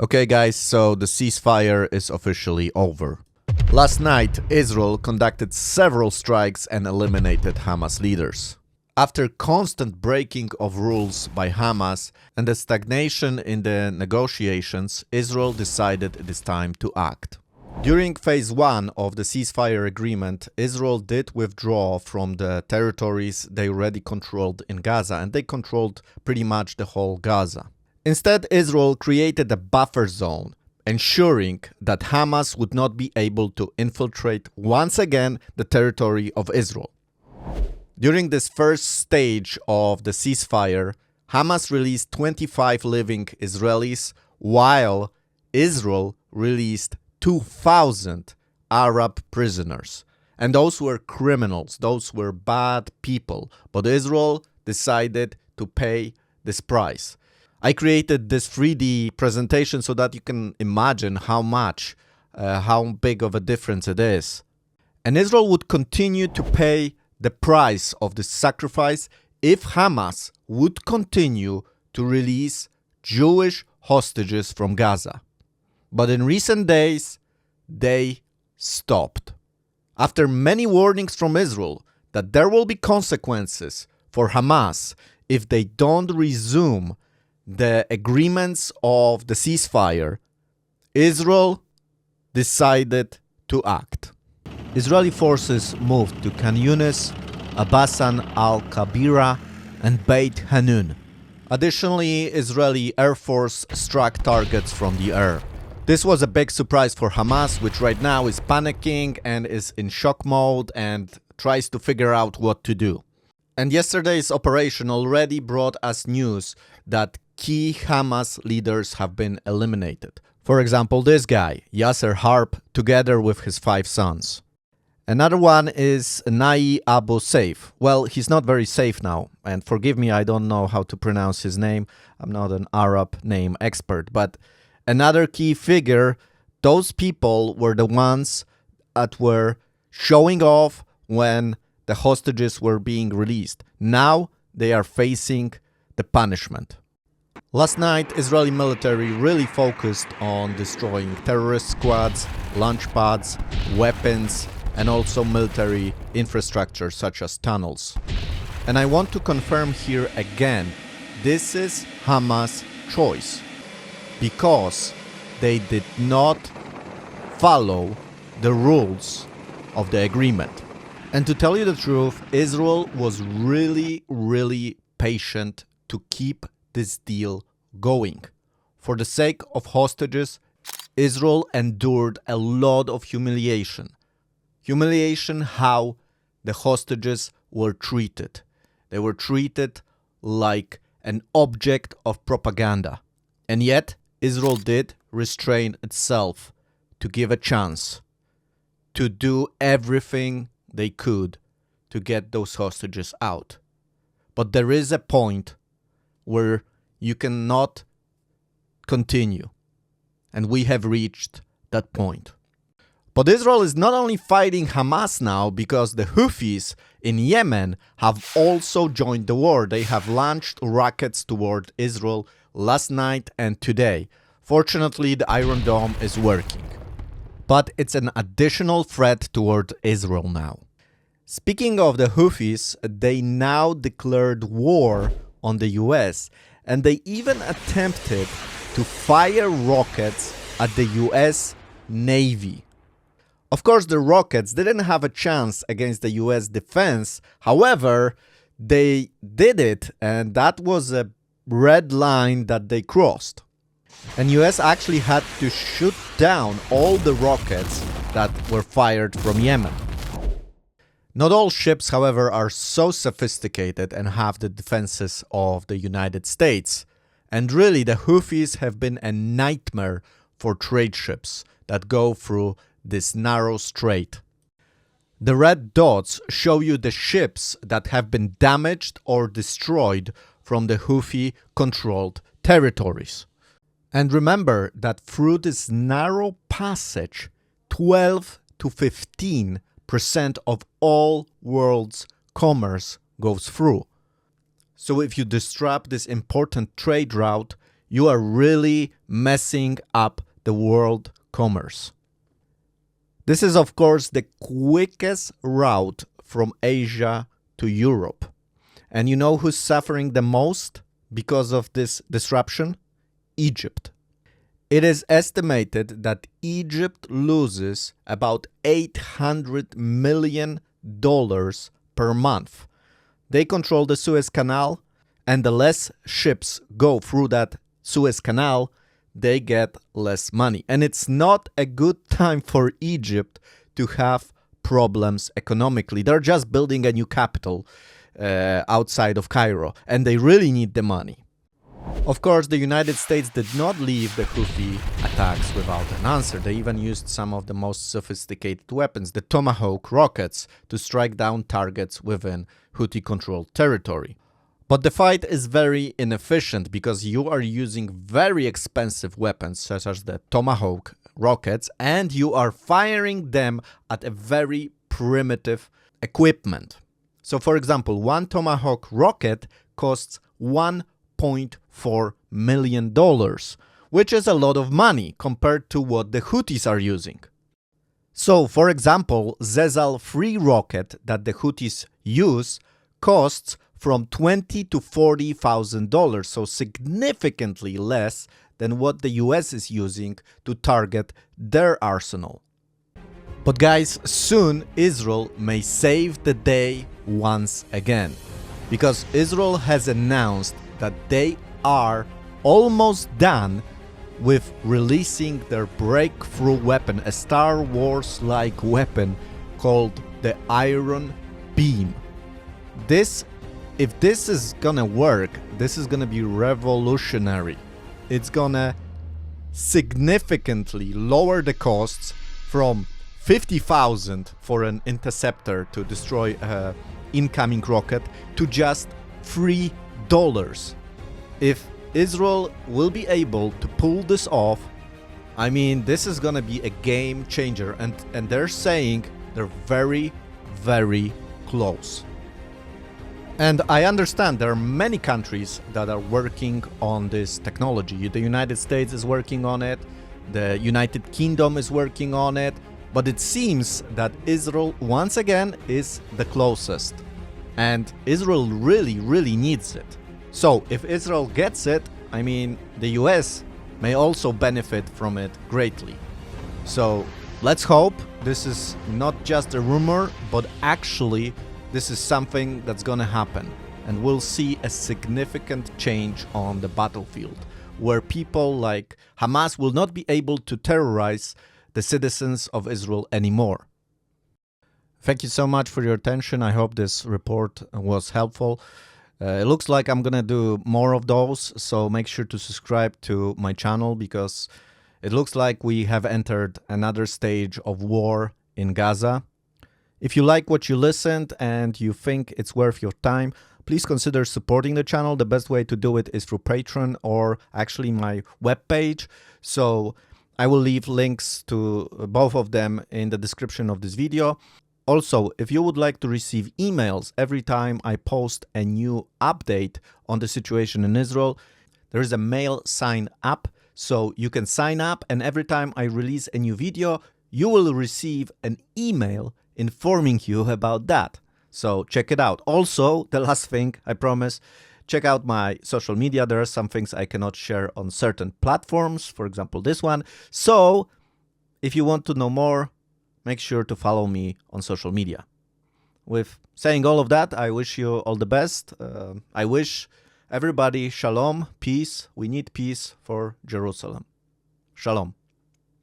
Okay guys, so the ceasefire is officially over. Last night, Israel conducted several strikes and eliminated Hamas leaders. After constant breaking of rules by Hamas and the stagnation in the negotiations, Israel decided it is time to act. During phase 1 of the ceasefire agreement, Israel did withdraw from the territories they already controlled in Gaza, and they controlled pretty much the whole Gaza. Instead, Israel created a buffer zone, ensuring that Hamas would not be able to infiltrate once again the territory of Israel. During this first stage of the ceasefire, Hamas released 25 living Israelis, while Israel released 2,000 Arab prisoners. And those were criminals, those were bad people. But Israel decided to pay this price. I created this 3D presentation so that you can imagine how big of a difference it is. And Israel would continue to pay the price of this sacrifice if Hamas would continue to release Jewish hostages from Gaza. But in recent days, they stopped. After many warnings from Israel that there will be consequences for Hamas if they don't resume the agreements of the ceasefire, Israel decided to act. Israeli forces moved to Khan Yunis, Abasan al-Kabira, and Beit Hanun. Additionally, Israeli Air Force struck targets from the air. This was a big surprise for Hamas, which right now is panicking and is in shock mode and tries to figure out what to do. And yesterday's operation already brought us news that key Hamas leaders have been eliminated. For example, this guy, Yasser Harb, together with his 5 sons. Another one is Nai Abu Saif. Well, he's not very safe now, and forgive me, I don't know how to pronounce his name. I'm not an Arab name expert, but another key figure, those people were the ones that were showing off when the hostages were being released. Now they are facing the punishment. Last night, Israeli military really focused on destroying terrorist squads, launch pads, weapons, and also military infrastructure such as tunnels. And I want to confirm here again, this is Hamas' choice, because they did not follow the rules of the agreement. And to tell you the truth, Israel was really patient to keep this deal going. For the sake of hostages, Israel endured a lot of humiliation. Humiliation how the hostages were treated. They were treated like an object of propaganda. And yet, Israel did restrain itself to give a chance, to do everything they could to get those hostages out. But there is a point where you cannot continue. And we have reached that point. But Israel is not only fighting Hamas now because the Houthis in Yemen have also joined the war. They have launched rockets toward Israel last night and today. Fortunately, the Iron Dome is working. But it's an additional threat toward Israel now. Speaking of the Houthis, they now declared war on the US, and they even attempted to fire rockets at the US Navy. Of course, the rockets didn't have a chance against the US defense. However, they did it, and that was a red line that they crossed. And US actually had to shoot down all the rockets that were fired from Yemen. Not all ships, however, are so sophisticated and have the defenses of the United States. And really, the Houthis have been a nightmare for trade ships that go through this narrow strait. The red dots show you the ships that have been damaged or destroyed from the Houthi-controlled territories. And remember that through this narrow passage, 12 to 15% of all world's commerce goes through. So if you disrupt this important trade route, you are really messing up the world commerce. This is, of course, the quickest route from Asia to Europe. And you know who's suffering the most because of this disruption? Egypt. It is estimated that Egypt loses about $800 million per month. They control the Suez Canal, and the less ships go through that Suez Canal, they get less money. And it's not a good time for Egypt to have problems economically. They're just building a new capital outside of Cairo, and they really need the money. Of course, the United States did not leave the Houthi attacks without an answer. They even used some of the most sophisticated weapons, the Tomahawk rockets, to strike down targets within Houthi-controlled territory. But the fight is very inefficient because you are using very expensive weapons such as the Tomahawk rockets, and you are firing them at a very primitive equipment. So for example, one Tomahawk rocket costs $1.4 million, which is a lot of money compared to what the Houthis are using. So for example, Zezal 3 rocket that the Houthis use costs from $20,000 to $40,000, so significantly less than what the US is using to target their arsenal. But guys, soon Israel may save the day once again, because Israel has announced that they are almost done with releasing their breakthrough weapon, a Star Wars-like weapon called the Iron Beam. If this is gonna work, this is gonna be revolutionary. It's gonna significantly lower the costs from $50,000 for an interceptor to destroy an incoming rocket to just $3. If Israel will be able to pull this off, I mean, this is gonna be a game changer, and they're saying they're very, very close. And I understand there are many countries that are working on this technology. The United States is working on it, the United Kingdom is working on it, but it seems that Israel once again is the closest. And Israel really, really needs it. So if Israel gets it, I mean, the US may also benefit from it greatly. So let's hope this is not just a rumor, but actually this is something that's gonna happen. And we'll see a significant change on the battlefield, where people like Hamas will not be able to terrorize the citizens of Israel anymore. Thank you so much for your attention. I hope this report was helpful. It looks like I'm gonna do more of those, so make sure to subscribe to my channel, because it looks like we have entered another stage of war in Gaza. If you like what you listened and you think it's worth your time, please consider supporting the channel. The best way to do it is through Patreon or actually my webpage. So I will leave links to both of them in the description of this video. Also, if you would like to receive emails every time I post a new update on the situation in Israel, there is a mail sign up. So you can sign up, and every time I release a new video, you will receive an email informing you about that. So check it out. Also, the last thing, I promise, check out my social media. There are some things I cannot share on certain platforms, for example, this one. So if you want to know more, make sure to follow me on social media. With saying all of that, I wish you all the best. I wish everybody shalom, peace. We need peace for Jerusalem. Shalom.